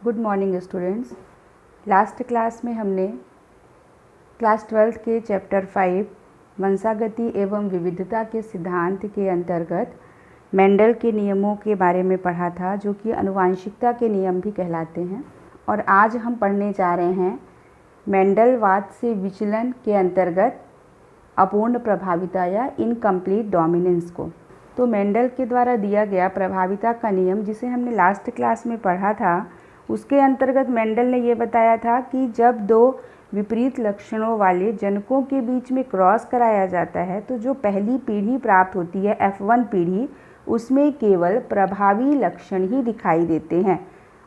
Good morning students. Last class में हमने class 12 के चैप्टर 5 वंशागति एवं विविधता के सिद्धांत के अंतर्गत मेंडल के नियमों के बारे में पढ़ा था, जो कि आनुवांशिकता के नियम भी कहलाते हैं। और आज हम पढ़ने जा रहे हैं मेंडलवाद से विचलन के अंतर्गत अपूर्ण प्रभाविता या इनकम्प्लीट डोमिनेंस को। तो मेंडल के द्वारा दिया गया प्रभाविता का नियम, जिसे हमने लास्ट क्लास में पढ़ा था, उसके अंतर्गत मेंडल ने ये बताया था कि जब दो विपरीत लक्षणों वाले जनकों के बीच में क्रॉस कराया जाता है तो जो पहली पीढ़ी प्राप्त होती है F1 पीढ़ी, उसमें केवल प्रभावी लक्षण ही दिखाई देते हैं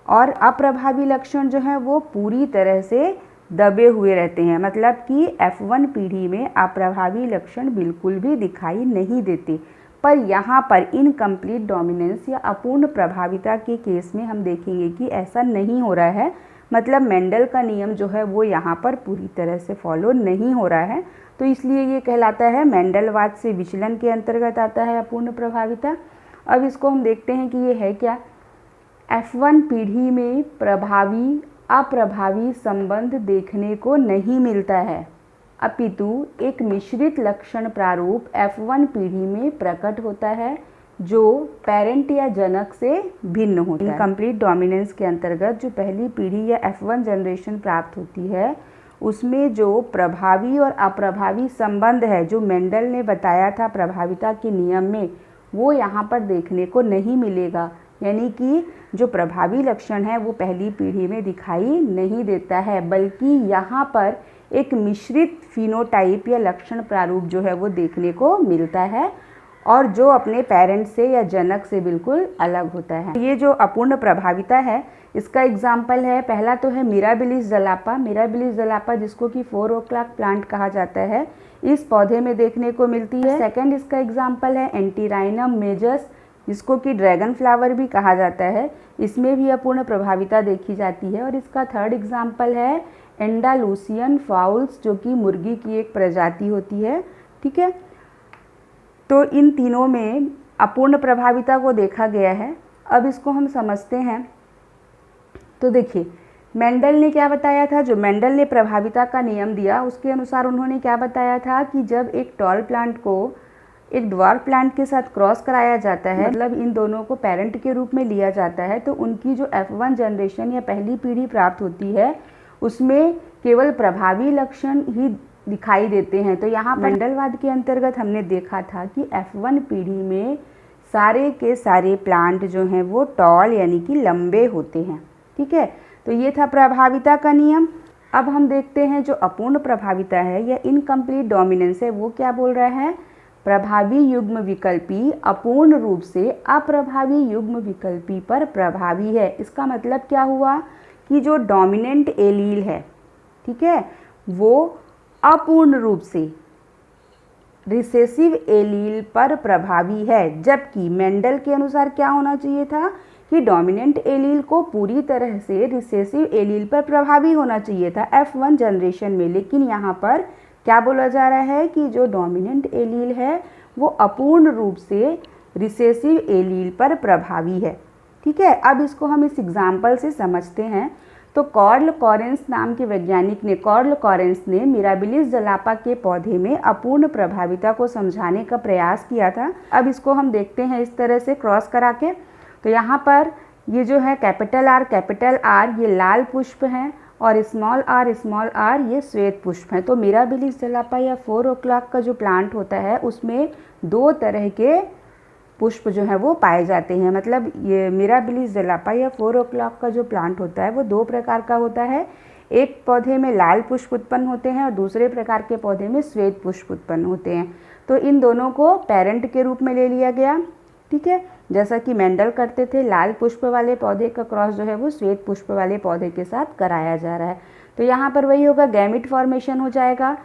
और अप्रभावी लक्षण जो हैं वो पूरी तरह से दबे हुए रहते हैं। मतलब कि F1 पीढ़ी में अप्रभावी लक्षण बिल्कुल भी दिखाई नहीं देते। पर यहाँ पर इनकम्प्लीट डोमिनेंस या अपूर्ण प्रभाविता के केस में हम देखेंगे कि ऐसा नहीं हो रहा है। मतलब मेंडल का नियम जो है वो यहाँ पर पूरी तरह से फॉलो नहीं हो रहा है, तो इसलिए ये कहलाता है मेंडलवाद से विचलन के अंतर्गत आता है अपूर्ण प्रभाविता। अब इसको हम देखते हैं कि ये है क्या। F1 पीढ़ी में प्रभावी अप्रभावी संबंध देखने को नहीं मिलता है, अपितु एक मिश्रित लक्षण प्रारूप F1 पीढ़ी में प्रकट होता है जो पेरेंट या जनक से भिन्न होता है। इनकम्प्लीट डोमिनेंस के अंतर्गत जो पहली पीढ़ी या F1 जनरेशन प्राप्त होती है, उसमें जो प्रभावी और अप्रभावी संबंध है जो मेंडल ने बताया था प्रभाविता के नियम में, वो यहाँ पर देखने को नहीं मिलेगा। यानी कि जो प्रभावी लक्षण है वो पहली पीढ़ी में दिखाई नहीं देता है, बल्कि यहाँ पर एक मिश्रित फिनोटाइप या लक्षण प्रारूप जो है वो देखने को मिलता है और जो अपने पेरेंट्स से या जनक से बिल्कुल अलग होता है। ये जो अपूर्ण प्रभाविता है, इसका एग्जाम्पल है, पहला तो है मिराबिलिस जलापा। मिराबिलिस जलापा जिसको कि 4 o'clock प्लांट कहा जाता है, इस पौधे में देखने को मिलती है। सेकंड इसका एग्जाम्पल है एंटीराइनम मेजस, जिसको कि ड्रैगन फ्लावर भी कहा जाता है, इसमें भी अपूर्ण प्रभाविता देखी जाती है। और इसका थर्ड एग्जाम्पल है एंडालूसियन फाउल्स, जो कि मुर्गी की एक प्रजाति होती है। ठीक है, तो इन तीनों में अपूर्ण प्रभाविता को देखा गया है। अब इसको हम समझते हैं। तो देखिए, मेंडल ने क्या बताया था। जो मेंडल ने प्रभाविता का नियम दिया, उसके अनुसार उन्होंने क्या बताया था कि जब एक टॉल प्लांट को एक ड्वार्फ प्लांट के साथ क्रॉस कराया जाता है, मतलब इन दोनों को पेरेंट के रूप में लिया जाता है, तो उनकी जो F1 जनरेशन या पहली पीढ़ी प्राप्त होती है, उसमें केवल प्रभावी लक्षण ही दिखाई देते हैं। तो यहाँ मेंडलवाद के अंतर्गत हमने देखा था कि F1 पीढ़ी में सारे के सारे प्लांट जो हैं वो टॉल यानी कि लंबे होते हैं। ठीक है, तो ये था प्रभाविता का नियम। अब हम देखते हैं जो अपूर्ण प्रभाविता है या इनकम्प्लीट डोमिनेंस है, वो क्या बोल रहा है। प्रभावी युग्म विकल्पी अपूर्ण रूप से अप्रभावी युग्म विकल्पी पर प्रभावी है। इसका मतलब क्या हुआ कि जो डोमिनेंट एलील है, ठीक है, वो अपूर्ण रूप से रिसेसिव एलील पर प्रभावी है, जबकि मेंडल के अनुसार क्या होना चाहिए था कि डोमिनेंट एलील को पूरी तरह से रिसेसिव एलील पर प्रभावी होना चाहिए था F1 जनरेशन में। लेकिन यहाँ पर क्या बोला जा रहा है कि जो डोमिनेंट एलील है वो अपूर्ण रूप से रिसेसिव एलील पर प्रभावी है। ठीक है, अब इसको हम इस एग्जाम्पल से समझते हैं। तो कार्ल कॉरेंस नाम के वैज्ञानिक ने, कार्ल कॉरेंस ने मिराबिलिस जलापा के पौधे में अपूर्ण प्रभाविता को समझाने का प्रयास किया था। अब इसको हम देखते हैं इस तरह से क्रॉस करा के। तो यहाँ पर ये जो है कैपिटल R ये लाल पुष्प हैं और स्मॉल r ये श्वेत पुष्प हैं। तो मिराबिलिस जलापा या 4 o'clock का जो प्लांट होता है, उसमें दो तरह के पुष्प जो है वो पाए जाते हैं। मतलब ये मिराबिलिस जलापा या 4 o'clock का जो प्लांट होता है वो दो प्रकार का होता है। एक पौधे में लाल पुष्प उत्पन्न होते हैं और दूसरे प्रकार के पौधे में श्वेत पुष्प उत्पन्न होते हैं। तो इन दोनों को पेरेंट के रूप में ले लिया गया। ठीक है, जैसा कि मेंडल करते थे, लाल पुष्प वाले पौधे का क्रॉस जो है वो श्वेत पुष्प वाले पौधे के साथ कराया जा रहा है। तो यहाँ पर वही होगा, गैमिट फॉर्मेशन हो जाएगा।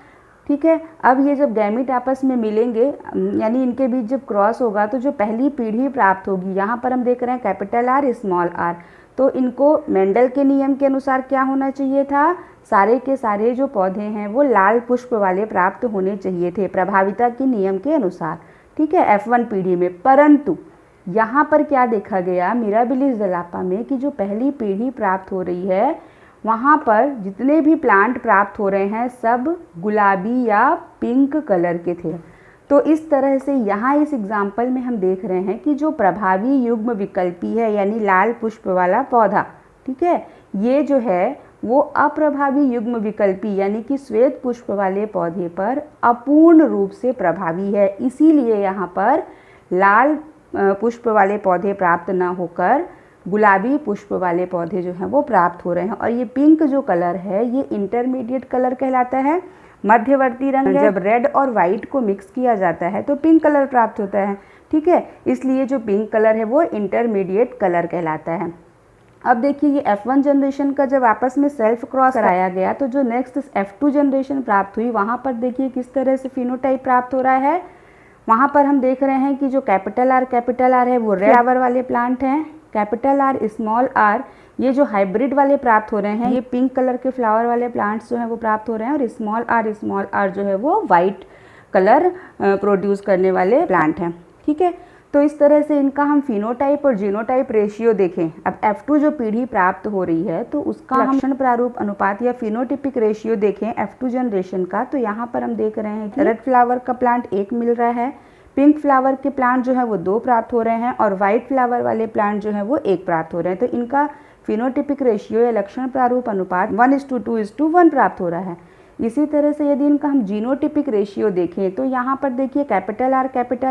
ठीक है, अब ये जब गैमिट आपस में मिलेंगे, यानी इनके बीच जब क्रॉस होगा, तो जो पहली पीढ़ी प्राप्त होगी, यहाँ पर हम देख रहे हैं कैपिटल R स्मॉल r, तो इनको मेंडल के नियम के अनुसार क्या होना चाहिए था, सारे के सारे जो पौधे हैं वो लाल पुष्प वाले प्राप्त होने चाहिए थे प्रभाविता के नियम के अनुसार। ठीक है, F1 पीढ़ी में। परंतु यहाँ पर क्या देखा गया मिराबिलिस जलापा में कि जो पहली पीढ़ी प्राप्त हो रही है वहाँ पर जितने भी प्लांट प्राप्त हो रहे हैं सब गुलाबी या पिंक कलर के थे। तो इस तरह से यहाँ इस एग्जाम्पल में हम देख रहे हैं कि जो प्रभावी युग्म विकल्पी है यानी लाल पुष्प वाला पौधा, ठीक है, ये जो है वो अप्रभावी युग्म विकल्पी यानी कि श्वेत पुष्प वाले पौधे पर अपूर्ण रूप से प्रभावी है। इसीलिए यहाँ पर लाल पुष्प वाले पौधे प्राप्त न होकर गुलाबी पुष्प वाले पौधे जो हैं वो प्राप्त हो रहे हैं। और ये पिंक जो कलर है ये इंटरमीडिएट कलर कहलाता है, मध्यवर्ती रंग है। जब रेड और वाइट को मिक्स किया जाता है तो पिंक कलर प्राप्त होता है, ठीक है, इसलिए जो पिंक कलर है वो इंटरमीडिएट कलर कहलाता है। अब देखिए ये F1 जनरेशन का जब आपस में सेल्फ क्रॉस कराया गया तो जो नेक्स्ट F2 जनरेशन प्राप्त हुई वहाँ पर देखिए किस तरह से फिनोटाइप प्राप्त हो रहा है। वहाँ पर हम देख रहे हैं कि जो कैपिटल आर है वो रेड फ्लावर वाले प्लांट हैं, कैपिटल आर स्मॉल आर ये जो हाइब्रिड वाले प्राप्त हो रहे हैं ये पिंक कलर के फ्लावर वाले प्लांट्स जो हैं वो प्राप्त हो रहे हैं, और स्मॉल आर जो है वो वाइट कलर प्रोड्यूस करने वाले प्लांट हैं, ठीक है। तो इस तरह से इनका हम फिनोटाइप और जीनोटाइप रेशियो देखें। अब F2 जो पीढ़ी प्राप्त हो रही है तो उसका लक्षण प्रारूप अनुपात या फिनोटिपिक रेशियो देखें F2 जनरेशन का, तो यहाँ पर हम देख रहे हैं कि रेड फ्लावर का प्लांट 1 मिल रहा है, पिंक फ्लावर के प्लांट जो है वो 2 प्राप्त हो रहे हैं, और वाइट फ्लावर वाले प्लांट जो है वो 1 प्राप्त हो रहे हैं। तो इनका फिनोटिपिक रेशियो या लक्षण प्रारूप अनुपात 1:2:1 प्राप्त हो रहा है। इसी तरह से यदि इनका हम जीनोटिपिक रेशियो देखें तो यहाँ पर देखिए कैपिटल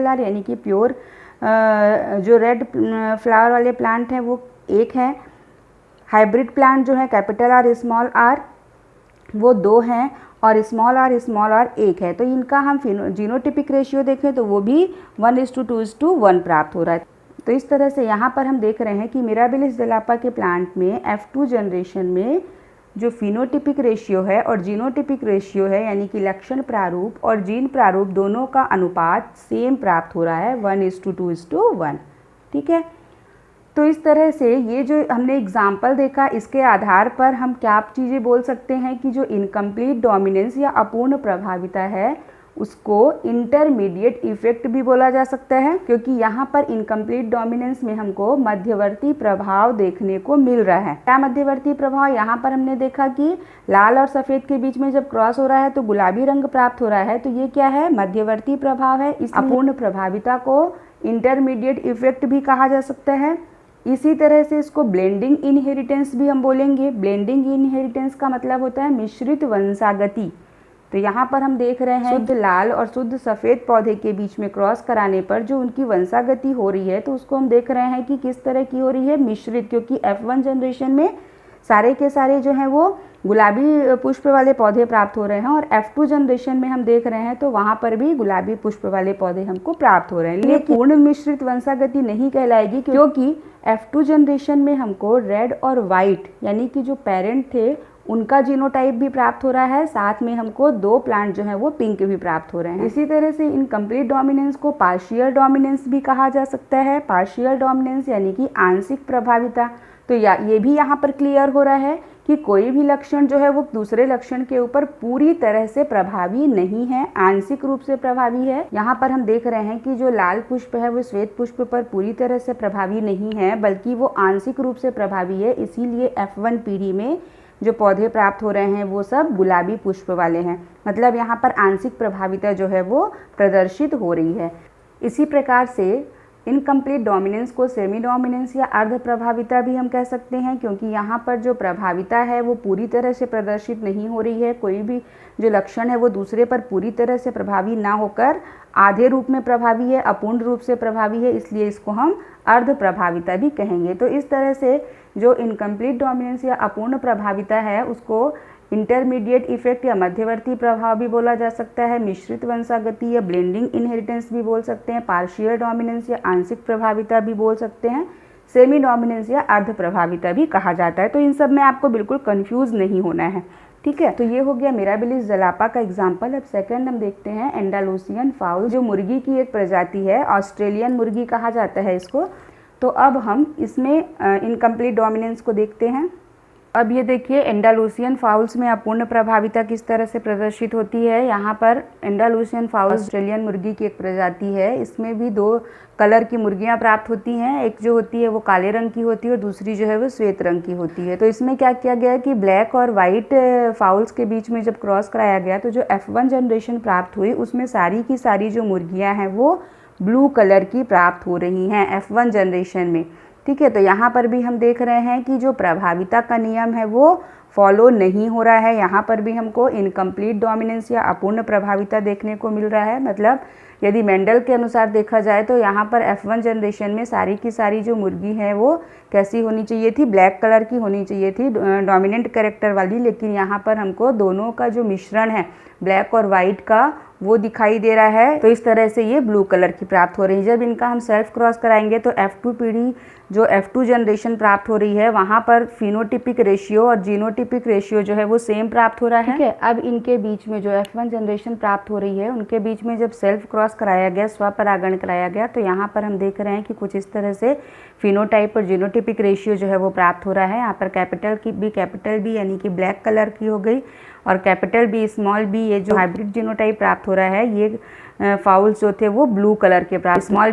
आर यानी कि प्योर जो रेड फ्लावर वाले प्लांट हैं वो 1 है, हाइब्रिड प्लांट जो है कैपिटल आर वो 2 हैं, और स्मॉल आर 1 है। तो इनका हम जीनोटिपिक रेशियो देखें तो वो भी 1:2:1 प्राप्त हो रहा है। तो इस तरह से यहाँ पर हम देख रहे हैं कि मिराबिलिस जलापा के प्लांट में F2 जनरेशन में जो फिनोटिपिक रेशियो है और जीनोटिपिक रेशियो है यानी कि लक्षण प्रारूप और जीन प्रारूप दोनों का अनुपात सेम प्राप्त हो रहा है 1:2:1, ठीक है। तो इस तरह से ये जो हमने एग्जाम्पल देखा इसके आधार पर हम क्या चीज़ें बोल सकते हैं कि जो इनकम्प्लीट डोमिनेंस या अपूर्ण प्रभाविता है उसको इंटरमीडिएट इफेक्ट भी बोला जा सकता है, क्योंकि यहाँ पर इनकम्प्लीट डोमिनेंस में हमको मध्यवर्ती प्रभाव देखने को मिल रहा है। क्या मध्यवर्ती प्रभाव? यहाँ पर हमने देखा कि लाल और सफ़ेद के बीच में जब क्रॉस हो रहा है तो गुलाबी रंग प्राप्त हो रहा है, तो ये क्या है? मध्यवर्ती प्रभाव है। इस अपूर्ण प्रभाविता को इंटरमीडिएट इफेक्ट भी कहा जा सकता है। इसी तरह से इसको ब्लेंडिंग इनहेरिटेंस भी हम बोलेंगे। ब्लेंडिंग इनहेरिटेंस का मतलब होता है मिश्रित वंशागति। तो यहाँ पर हम देख रहे हैं शुद्ध लाल और शुद्ध सफ़ेद पौधे के बीच में क्रॉस कराने पर जो उनकी वंशागति हो रही है तो उसको हम देख रहे हैं कि किस तरह की हो रही है, मिश्रित, क्योंकि F1 जनरेशन में सारे के सारे जो हैं वो गुलाबी पुष्प वाले पौधे प्राप्त हो रहे हैं, और F2 जनरेशन में हम देख रहे हैं तो वहाँ पर भी गुलाबी पुष्प वाले पौधे हमको प्राप्त हो रहे हैं। लेकिन पूर्ण मिश्रित वंशागति नहीं कहलाएगी, क्योंकि F2 जनरेशन में हमको रेड और वाइट यानी कि जो पेरेंट थे उनका जीनोटाइप भी प्राप्त हो रहा है, साथ में हमको 2 प्लांट जो है वो पिंक भी प्राप्त हो रहे हैं। इसी तरह से इनकम्प्लीट डोमिनेंस को पार्शियल डोमिनेंस भी कहा जा सकता है। पार्शियल डोमिनेंस यानी कि आंशिक प्रभाविता। तो ये भी यहाँ पर क्लियर हो रहा है कि कोई भी लक्षण जो है वो दूसरे लक्षण के ऊपर पूरी तरह से प्रभावी नहीं है, आंशिक रूप से प्रभावी है। यहाँ पर हम देख रहे हैं कि जो लाल पुष्प है वो श्वेत पुष्प पर पूरी तरह से प्रभावी नहीं है, बल्कि वो आंशिक रूप से प्रभावी है। इसीलिए F1 पीढ़ी में जो पौधे प्राप्त हो रहे हैं वो सब गुलाबी पुष्प वाले हैं, मतलब यहाँ पर आंशिक प्रभाविता जो है वो प्रदर्शित हो रही है। इसी प्रकार से इनकम्प्लीट डोमिनेंस को सेमी डोमिनेंस या अर्ध प्रभाविता भी हम कह सकते हैं, क्योंकि यहाँ पर जो प्रभाविता है वो पूरी तरह से प्रदर्शित नहीं हो रही है। कोई भी जो लक्षण है वो दूसरे पर पूरी तरह से प्रभावी ना होकर आधे रूप में प्रभावी है, अपूर्ण रूप से प्रभावी है, इसलिए इसको हम अर्ध प्रभाविता भी कहेंगे। तो इस तरह से जो इनकम्प्लीट डोमिनेंस या अपूर्ण प्रभाविता है उसको इंटरमीडिएट इफेक्ट या मध्यवर्ती प्रभाव भी बोला जा सकता है, मिश्रित वंशागति या ब्लेंडिंग इनहेरिटेंस भी बोल सकते हैं, पार्शियल डोमिनेंस या आंशिक प्रभाविता भी बोल सकते हैं, सेमी डोमिनेंस या अर्ध प्रभाविता भी कहा जाता है। तो इन सब में आपको बिल्कुल कंफ्यूज नहीं होना है, ठीक है। तो ये हो गया मिराबिलिस जलापा का एग्जाम्पल। अब सेकंड हम देखते हैं एंडालुसियन फाउल, जो मुर्गी की एक प्रजाति है, ऑस्ट्रेलियन मुर्गी कहा जाता है इसको। तो अब हम इसमें इनकम्प्लीट डोमिनेंस को देखते हैं। अब ये देखिए एंडालूसियन फाउल्स में अपूर्ण प्रभाविता किस तरह से प्रदर्शित होती है। यहाँ पर एंडालूसियन फाउल्स ऑस्ट्रेलियन मुर्गी की एक प्रजाति है। इसमें भी दो कलर की मुर्गियाँ प्राप्त होती हैं, एक जो होती है वो काले रंग की होती है और दूसरी जो है वो श्वेत रंग की होती है। तो इसमें क्या किया गया है कि ब्लैक और वाइट फाउल्स के बीच में जब क्रॉस कराया गया तो जो F1 जनरेशन प्राप्त हुई उसमें सारी की सारी जो मुर्गियाँ हैं वो ब्लू कलर की प्राप्त हो रही हैं F1 जनरेशन में। ठीक है, तो यहाँ पर भी हम देख रहे हैं कि जो प्रभाविता का नियम है वो फॉलो नहीं हो रहा है। यहाँ पर भी हमको इनकम्प्लीट डोमिनेंस या अपूर्ण प्रभाविता देखने को मिल रहा है। मतलब यदि मेंडल के अनुसार देखा जाए तो यहाँ पर F1 जनरेशन में सारी की सारी जो मुर्गी है वो कैसी होनी चाहिए थी, ब्लैक कलर की होनी चाहिए थी, डोमिनेंट कैरेक्टर वाली। लेकिन यहाँ पर हमको दोनों का जो मिश्रण है ब्लैक और वाइट का वो दिखाई दे रहा है। तो इस तरह से ये ब्लू कलर की प्राप्त हो रही है। जब इनका हम सेल्फ क्रॉस कराएंगे तो F2 पीढ़ी जो F2 जनरेशन प्राप्त हो रही है वहाँ पर फिनोटिपिक रेशियो और जीनोटिपिक रेशियो जो है वो सेम प्राप्त हो रहा है। ठीक है, अब इनके बीच में जो F1 जनरेशन प्राप्त हो रही है उनके बीच में जब सेल्फ क्रॉस कराया गया, स्वपरागण कराया गया, तो यहाँ पर हम देख रहे हैं कि कुछ इस तरह से फिनोटाइप और जीनोटिपिक रेशियो जो है वो प्राप्त हो रहा है। यहाँ पर कैपिटल बी यानी कि ब्लैक कलर की हो गई और कैपिटल बी स्मॉल बी ये जो हाइब्रिड जीनोटाइप प्राप्त हो रहा है ये फाउल्स जो थे वो ब्लू कलर के प्राप्त, स्मॉल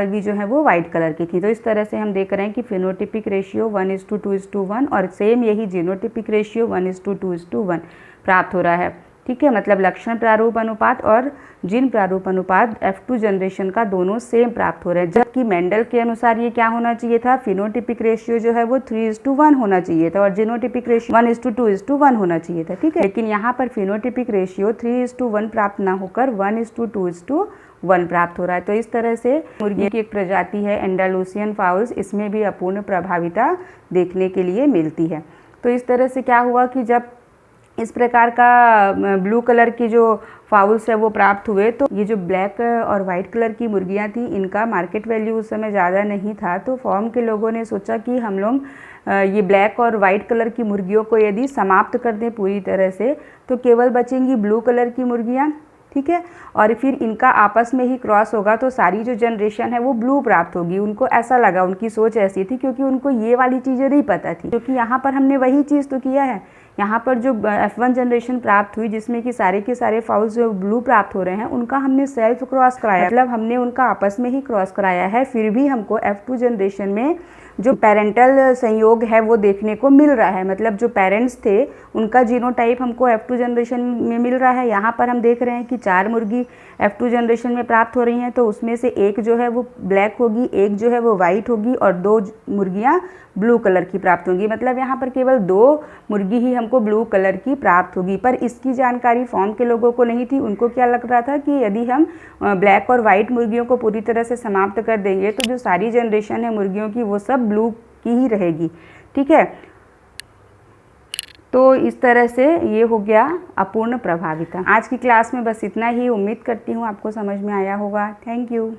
बी जो है वो वाइट कलर की थी। तो इस तरह से हम देख रहे हैं कि फिनोटिपिक रेशियो 1:2:1 और सेम यही जीनोटिपिक रेशियो 1:2:1 प्राप्त हो रहा है। ठीक है, मतलब लक्षण प्रारूप अनुपात और जीन प्रारूप अनुपात F2 जनरेशन का दोनों सेम प्राप्त हो रहे हैं। जबकि मेंडल के अनुसार ये क्या होना चाहिए था, फिनोटिपिक रेशियो जो है वो 3:1 होना चाहिए था और जीनोटिपिक रेशियो 1:2:1 होना चाहिए था। ठीक है, लेकिन यहाँ पर फिनोटिपिक रेशियो 3:1 प्राप्त ना होकर 1:2:1 प्राप्त हो रहा है। तो इस तरह से मुर्गी की एक प्रजाति है एंडालूसियन फाउल्स, इसमें भी अपूर्ण प्रभाविता देखने के लिए मिलती है। तो इस तरह से क्या हुआ कि जब इस प्रकार का ब्लू कलर की जो फाउल्स है वो प्राप्त हुए तो ये जो ब्लैक और वाइट कलर की मुर्गियाँ थी इनका मार्केट वैल्यू उस समय ज़्यादा नहीं था। तो फॉर्म के लोगों ने सोचा कि हम लोग ये ब्लैक और वाइट कलर की मुर्गियों को यदि समाप्त कर दें पूरी तरह से तो केवल बचेंगी ब्लू कलर की मुर्गियाँ। ठीक है, और फिर इनका आपस में ही क्रॉस होगा तो सारी जो जनरेशन है वो ब्लू प्राप्त होगी। उनको ऐसा लगा, उनकी सोच ऐसी थी, क्योंकि उनको ये वाली चीज़ें नहीं पता थी। क्योंकि यहाँ पर हमने वही चीज़ तो किया है, यहाँ पर जो F1 जनरेशन प्राप्त हुई जिसमें कि सारे के सारे फाउल्स जो ब्लू प्राप्त हो रहे हैं उनका हमने सेल्फ क्रॉस कराया, मतलब हमने उनका आपस में ही क्रॉस कराया है। फिर भी हमको F2 जनरेशन में जो पेरेंटल संयोग है वो देखने को मिल रहा है, मतलब जो पेरेंट्स थे उनका जीनोटाइप हमको F2 जनरेशन में मिल रहा है। यहाँ पर हम देख रहे हैं कि 4 मुर्गी F2 जनरेशन में प्राप्त हो रही हैं, तो उसमें से एक जो है वो ब्लैक होगी, एक जो है वो वाइट होगी और 2 मुर्गियाँ ब्लू कलर की प्राप्त होंगी। मतलब यहाँ पर केवल 2 मुर्गी ही हमको ब्लू कलर की प्राप्त होगी। पर इसकी जानकारी फॉर्म के लोगों को नहीं थी। उनको क्या लग रहा था कि यदि हम ब्लैक और वाइट मुर्गियों को पूरी तरह से समाप्त कर देंगे तो जो सारी जनरेशन है मुर्गियों की वो सब ब्लू की ही रहेगी। ठीक है, तो इस तरह से ये हो गया अपूर्ण प्रभाविता। आज की क्लास में बस इतना ही। उम्मीद करती हूँ आपको समझ में आया होगा। Thank you.